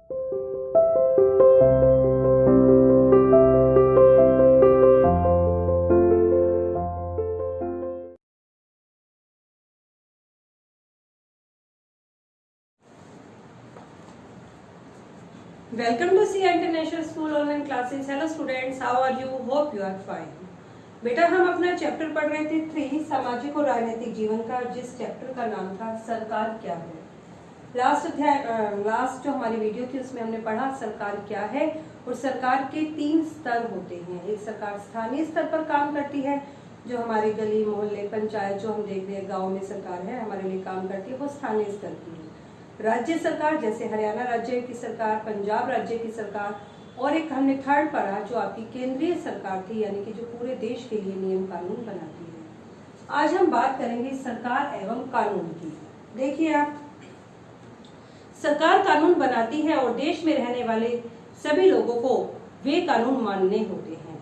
Welcome to CA International School online classes. Hello students, how are you? Hope you are fine. बेटा हम अपना chapter पढ़ रहे थे 3 सामाजिक और राजनीतिक जीवन का, जिस चैप्टर का नाम था सरकार क्या है। लास्ट जो हमारी वीडियो थी उसमें हमने पढ़ा सरकार क्या है, और सरकार के 3 स्तर होते हैं। एक सरकार स्थानीय स्तर पर काम करती है, जो हमारे गली मोहल्ले पंचायत जो हम देख रहे हैं गाँव में सरकार है हमारे लिए काम करती है, वो स्थानीय स्तर की है। राज्य सरकार जैसे हरियाणा राज्य की सरकार, पंजाब राज्य की सरकार, और एक हमने थर्ड पढ़ा जो आपकी केंद्रीय सरकार थी, यानी कि जो पूरे देश के लिए नियम कानून बनाती है। आज हम बात करेंगे सरकार एवं कानून की। देखिए आप, सरकार कानून बनाती है और देश में रहने वाले सभी लोगों को वे कानून मानने होते हैं।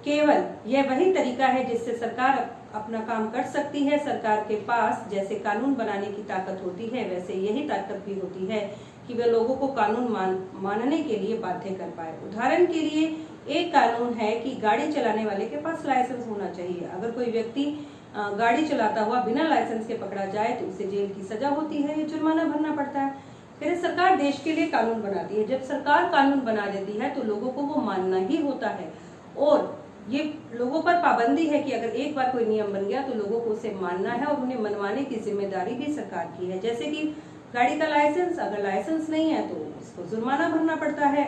केवल यह वही तरीका है जिससे सरकार अपना काम कर सकती है। सरकार के पास जैसे कानून बनाने की ताकत होती है, वैसे यही ताकत भी होती है कि वे लोगों को कानून मानने के लिए बाध्य कर पाए। उदाहरण के लिए एक कानून है कि गाड़ी चलाने वाले के पास लाइसेंस होना चाहिए। अगर कोई व्यक्ति गाड़ी चलाता हुआ बिना लाइसेंस के पकड़ा जाए तो उसे जेल की सजा होती है या जुर्माना भरना पड़ता है। फिर सरकार देश के लिए कानून बनाती है। जब सरकार कानून बना देती है तो लोगों को वो मानना ही होता है, और ये लोगों पर पाबंदी है कि अगर एक बार कोई नियम बन गया तो लोगों को उसे मानना है, और उन्हें मनवाने की जिम्मेदारी भी सरकार की है। जैसे कि गाड़ी का लाइसेंस, अगर लाइसेंस नहीं है तो उसको जुर्माना भरना पड़ता है।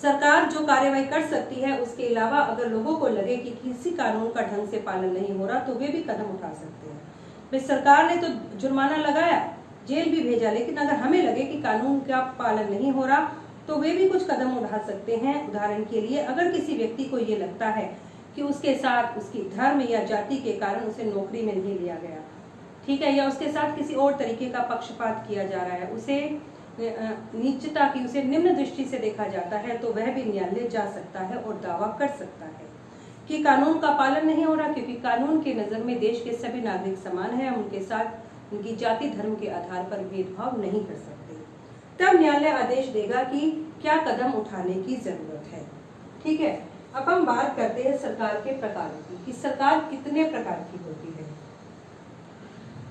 सरकार जो कार्यवाही कर सकती है, उसके अलावा अगर लोगों को लगे कि किसी कानून का ढंग से पालन नहीं हो रहा तो वे भी कदम उठा सकते हैं। भाई सरकार ने तो जुर्माना लगाया, जेल भी भेजा, लेकिन अगर हमें लगे कि कानून का पालन नहीं हो रहा तो वे भी कुछ कदम उठा सकते हैं। उदाहरण के लिए अगर किसी व्यक्ति को ये लगता है कि उसके साथ उसकी धर्म या जाति के कारण उसे नौकरी में नहीं लिया गया, ठीक है, या उसके साथ किसी और तरीके का पक्षपात किया जा रहा है, उसे नीचता की, उसे निम्न दृष्टि से देखा जाता है, तो वह भी न्यायालय जा सकता है और दावा कर सकता है कि कानून का पालन नहीं हो रहा, क्योंकि कानून के नजर में देश के सभी नागरिक समान है, हम उनके साथ उनकी जाति धर्म के आधार पर भेदभाव नहीं कर सकते। तब न्यायालय आदेश देगा कि क्या कदम उठाने की जरूरत है। ठीक है, अब हम बात करते हैं सरकार के प्रकारों की, कि सरकार कितने प्रकार की होती है।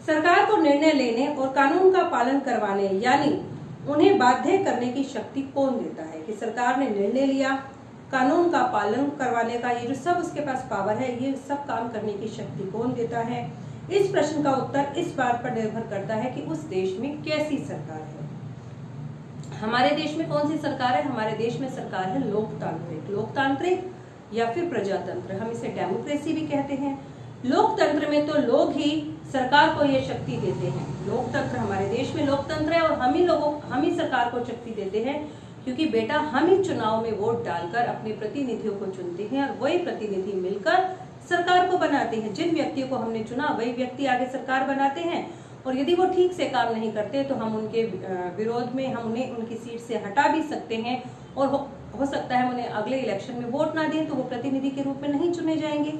सरकार को निर्णय लेने और कानून का पालन करवाने यानी उन्हें बाध्य करने की शक्ति कौन देता है, कि सरकार ने निर्णय लिया, कानून का पालन करवाने का ये जो सब उसके पास पावर है, ये सब काम करने की शक्ति कौन देता है। इस प्रश्न का उत्तर इस बात पर निर्भर करता है कि उस देश में कैसी सरकार है। हमारे देश में कौन सी सरकार है? हमारे देश में सरकार है लोकतांत्रिक या फिर प्रजातंत्र, हम इसे डेमोक्रेसी भी कहते हैं। लोकतंत्र में तो लोग ही सरकार को ये शक्ति देते हैं। लोकतंत्र, हमारे देश में लोकतंत्र है और हम ही सरकार को शक्ति देते हैं, क्योंकि बेटा हम ही चुनाव में वोट डालकर अपने प्रतिनिधियों को चुनते हैं और वही प्रतिनिधि मिलकर सरकार को बनाते हैं। जिन व्यक्तियों को हमने चुना वही व्यक्ति आगे सरकार बनाते हैं, और यदि वो ठीक से काम नहीं करते तो हम उनके विरोध में हम उन्हें उनकी सीट से हटा भी सकते हैं, और हो सकता है उन्हें अगले इलेक्शन में वोट ना दें तो वो प्रतिनिधि के रूप में नहीं चुने जाएंगे।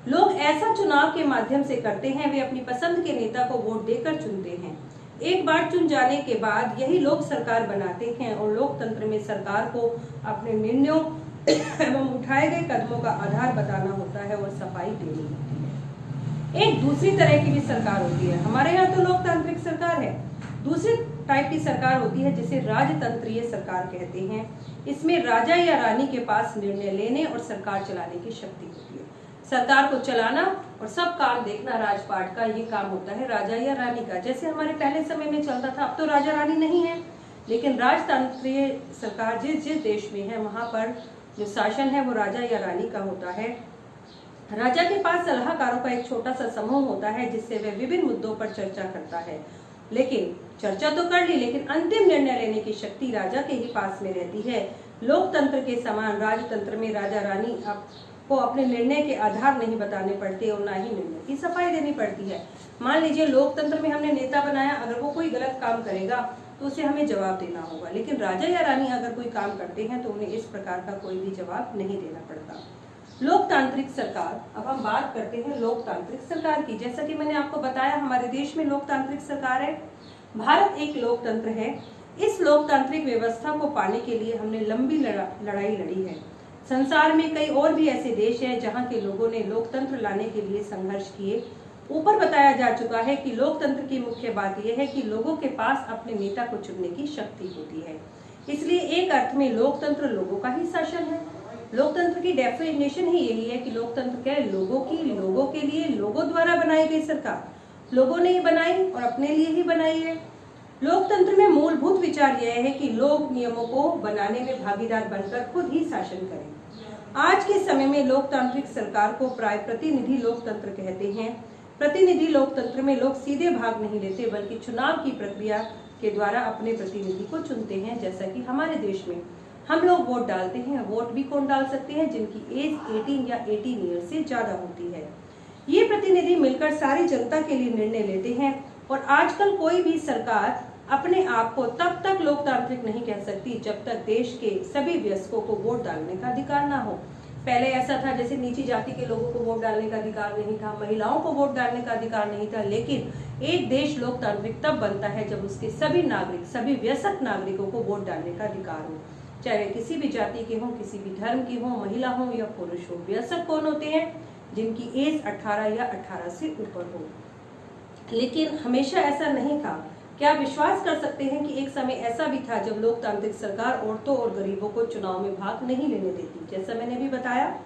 लोग ऐसा चुनाव के माध्यम से करते हैं, वे अपनी पसंद के नेता को वोट देकर चुनते हैं। एक बार चुन जाने के बाद यही लोग सरकार बनाते हैं, और लोकतंत्र में सरकार को अपने निर्णयों एवं उठाए गए कदमों का आधार बताना होता है और सफाई देनी होती है। एक दूसरी तरह की भी सरकार होती है। हमारे यहाँ तो लोकतांत्रिक सरकार है। दूसरी टाइप की सरकार होती है जिसे राजतंत्रीय सरकार कहते हैं। इसमें राजा या रानी के पास निर्णय लेने और सरकार चलाने की शक्ति होती है। सरकार को चलाना और सब काम देखना राजपाट का ये काम होता है राजा या रानी का। जैसे हमारे पहले समय में चलता था, अब तो राजा रानी नहीं है, लेकिन राजतंत्रीय सरकार जिस देश में है वहां पर जो शासन है वो राजा या रानी का होता है। राजा के पास सलाहकारों का एक छोटा सा समूह होता है जिससे वह विभिन्न मुद्दों पर चर्चा करता है। लेकिन चर्चा तो कर ली, लेकिन अंतिम निर्णय लेने की शक्ति राजा के ही पास में रहती है। लोकतंत्र के समान राजतंत्र में राजा रानी को अपने निर्णय के आधार नहीं बताने पड़ते और ना ही निर्णय की सफाई देनी पड़ती है। मान लीजिए लोकतंत्र में हमने नेता बनाया, अगर वो कोई गलत काम करेगा तो उसे हमें जवाब देना होगा, लेकिन राजा या रानी अगर कोई काम करते हैं तो उन्हें इस प्रकार का कोई भी जवाब नहीं देना पड़ता। लोकतांत्रिक सरकार, अब हम बात करते हैं लोकतांत्रिक सरकार की। जैसा कि मैंने आपको बताया हमारे देश में लोकतांत्रिक सरकार है। भारत एक लोकतंत्र है। इस लोकतांत्रिक व्यवस्था को पाने के लिए हमने लंबी लड़ाई लड़ी है। संसार में कई और भी ऐसे देश हैं जहां के लोगों ने लोकतंत्र लाने के लिए संघर्ष किए। ऊपर बताया जा चुका है कि लोकतंत्र की मुख्य बात यह है कि लोगों के पास अपने नेता को चुनने की शक्ति होती है। इसलिए एक अर्थ में लोकतंत्र लोगों का ही शासन है। लोकतंत्र की डेफिनेशन ही यही है कि लोकतंत्र क्या है? लोगों के लिए, लोगों द्वारा बनाई गई सरकार, लोगों ने ही बनाई और अपने लिए ही बनाई है। लोकतंत्र में मूलभूत विचार यह है कि लोग नियमों को बनाने में भागीदार बनकर खुद ही शासन करें। आज के समय में लोकतांत्रिक सरकार को प्राय प्रतिनिधि लोकतंत्र कहते हैं। प्रतिनिधि लोकतंत्र में लोग सीधे भाग नहीं लेते बल्कि चुनाव की प्रक्रिया के द्वारा अपने प्रतिनिधि को चुनते हैं। जैसा कि हमारे देश में हम लोग वोट डालते हैं। वोट भी कौन डाल सकते हैं? जिनकी एज 18 या 18 ईयर से ज्यादा होती है। ये प्रतिनिधि मिलकर सारी जनता के लिए निर्णय लेते हैं और आजकल कोई भी सरकार अपने आप को तब तक लोकतांत्रिक नहीं कह सकती जब तक देश के सभी वयस्कों को वोट डालने का अधिकार ना हो। पहले ऐसा था जैसे नीची जाति के लोगों को वोट डालने का अधिकार नहीं था, महिलाओं को वोट डालने का अधिकार नहीं था। लेकिन एक देश लोकतांत्रिक तब बनता है जब उसके सभी नागरिक, सभी वयस्क नागरिकों को वोट डालने का अधिकार हो, चाहे किसी भी जाति के हों, किसी भी धर्म के हों, महिला हो या पुरुष हो। वयस्क कौन होते हैं? जिनकी एज 18 या 18 से ऊपर हो। लेकिन हमेशा ऐसा नहीं था। क्या आप विश्वास कर सकते हैं कि एक समय ऐसा भी था जब लोकतांत्रिक सरकार औरतों और गरीबों को चुनाव में भाग नहीं लेने देती? जैसा मैंने भी बताया,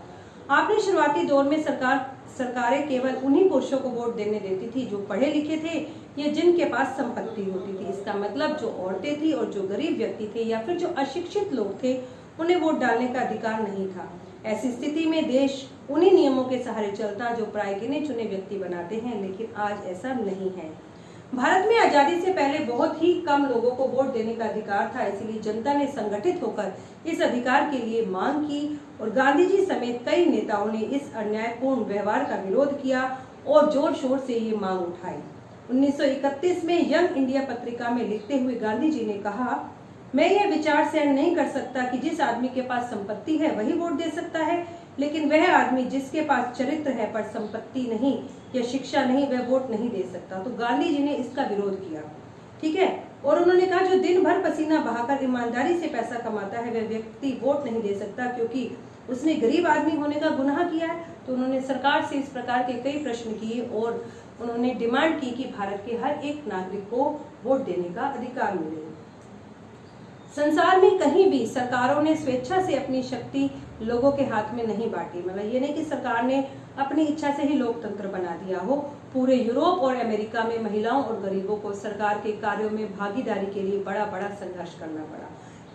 आपने शुरुआती दौर में सरकारें केवल उन्हीं पुरुषों को वोट देने देती थी जो पढ़े लिखे थे या जिनके पास संपत्ति होती थी। इसका मतलब जो औरतें थी और जो गरीब व्यक्ति थे या फिर जो अशिक्षित लोग थे, उन्हें वोट डालने का अधिकार नहीं था। ऐसी स्थिति में देश उन्हीं नियमों के सहारे चलता जो प्राय गिने चुने व्यक्ति बनाते हैं। लेकिन आज ऐसा नहीं है। भारत में आजादी से पहले बहुत ही कम लोगों को वोट देने का अधिकार था। इसलिए जनता ने संगठित होकर इस अधिकार के लिए मांग की और गांधी जी समेत कई नेताओं ने इस अन्यायपूर्ण व्यवहार का विरोध किया और जोर शोर से ये मांग उठाई। 1931 में यंग इंडिया पत्रिका में लिखते हुए गांधी जी ने कहा, मैं यह विचार सहन नहीं कर सकता कि जिस आदमी के पास संपत्ति है वही वोट दे सकता है, लेकिन वह आदमी जिसके पास चरित्र है पर संपत्ति नहीं या शिक्षा नहीं, वह वोट नहीं दे सकता। तो गांधी जी ने इसका विरोध किया, ठीक है। और उन्होंने कहा जो दिन भर पसीना बहाकर ईमानदारी से पैसा कमाता है वह व्यक्ति वोट नहीं दे सकता क्योंकि उसने गरीब आदमी होने का गुनाह किया है। तो उन्होंने सरकार से इस प्रकार के कई प्रश्न किए और उन्होंने डिमांड की कि भारत के हर एक नागरिक को वोट देने का अधिकार मिले। संसार में कहीं भी सरकारों ने स्वेच्छा से अपनी शक्ति लोगों के हाथ में नहीं बांटी। मतलब ये नहीं कि सरकार ने अपनी इच्छा से ही लोकतंत्र बना दिया हो। पूरे यूरोप और अमेरिका में महिलाओं और गरीबों को सरकार के कार्यों में भागीदारी के लिए बड़ा बड़ा संघर्ष करना पड़ा।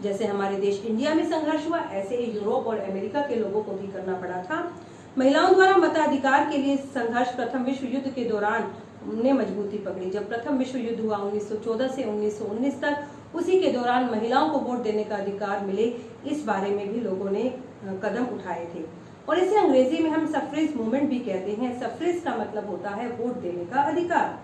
जैसे हमारे देश इंडिया में संघर्ष हुआ, ऐसे ही यूरोप और अमेरिका के लोगों को भी करना पड़ा था। महिलाओं द्वारा मताधिकार के लिए संघर्ष प्रथम विश्व युद्ध के दौरान ने मजबूती पकड़ी। जब प्रथम विश्व युद्ध हुआ 1914 से 1919 तक, उसी के दौरान महिलाओं को वोट देने का अधिकार मिले, इस बारे में भी लोगों ने कदम उठाए थे। और इसे अंग्रेजी में हम सफ्रेज मूवमेंट भी कहते हैं। सफ्रेज का मतलब होता है वोट देने का अधिकार।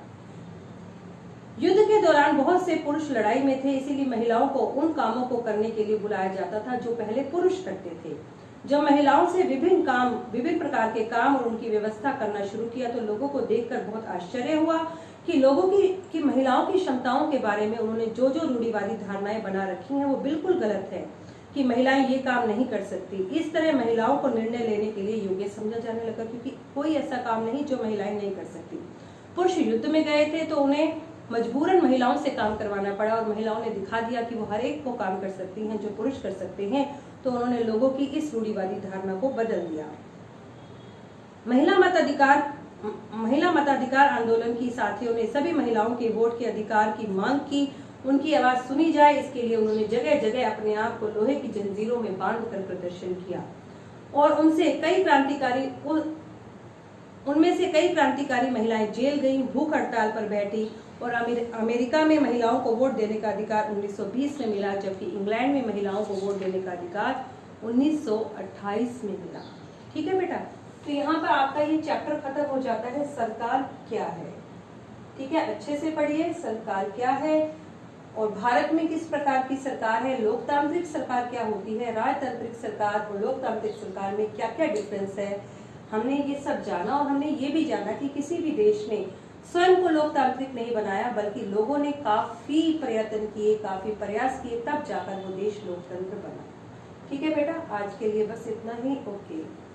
युद्ध के दौरान बहुत से पुरुष लड़ाई में थे, इसीलिए महिलाओं को उन कामों को करने के लिए बुलाया जाता था जो पहले पुरुष करते थे। जब महिलाओं से विभिन्न प्रकार के काम और उनकी व्यवस्था करना शुरू किया तो लोगों को देखकर बहुत आश्चर्य हुआ कि लोगों की महिलाओं की क्षमताओं के बारे में उन्होंने जो रूढ़िवादी धारणाएं बना रखी हैं वो बिल्कुल गलत है कि महिलाएं ये काम नहीं कर सकती। इस तरह महिलाओं को निर्णय लेने के लिए योग्य समझा जाने लगा, क्योंकि कोई ऐसा काम नहीं जो महिलाएं नहीं कर सकती। पुरुष युद्ध में गए थे तो उन्हें मजबूरन महिलाओं से काम करवाना पड़ा और महिलाओं ने दिखा दिया कि वो हर एक को काम कर सकती हैं जो पुरुष कर सकते हैं। तो उन्होंने लोगों की इस रूढ़िवादी धारणा को बदल दिया। महिला मताधिकार आंदोलन की साथियों ने सभी महिलाओं के वोट के अधिकार की मांग की। उनकी आवाज सुनी जाए, इसके लिए उन्होंने जगह जगह अपने आप को लोहे की जंजीरों में बांधकर प्रदर्शन किया और उनमें से कई क्रांतिकारी महिलाएं जेल गईं, भूख हड़ताल पर बैठी। और अमेरिका में महिलाओं को वोट देने का अधिकार 1920 में मिला, जबकि इंग्लैंड में महिलाओं को वोट देने का अधिकार 1928 में मिला। ठीक है बेटा, तो यहाँ पर आपका ये चैप्टर खत्म हो जाता है सरकार क्या है। ठीक है, अच्छे से पढ़िए सरकार क्या है और भारत में किस प्रकार की सरकार है, लोकतांत्रिक सरकार क्या होती है, राजतांत्रिक सरकार और लोकतांत्रिक सरकार में क्या क्या डिफरेंस है। हमने ये सब जाना और हमने ये भी जाना कि किसी भी देश में स्वयं को लोकतांत्रिक नहीं बनाया, बल्कि लोगों ने काफी प्रयत्न किए, काफी प्रयास किए, तब जाकर वो देश लोकतंत्र बना। ठीक है बेटा, आज के लिए बस इतना ही। ओके।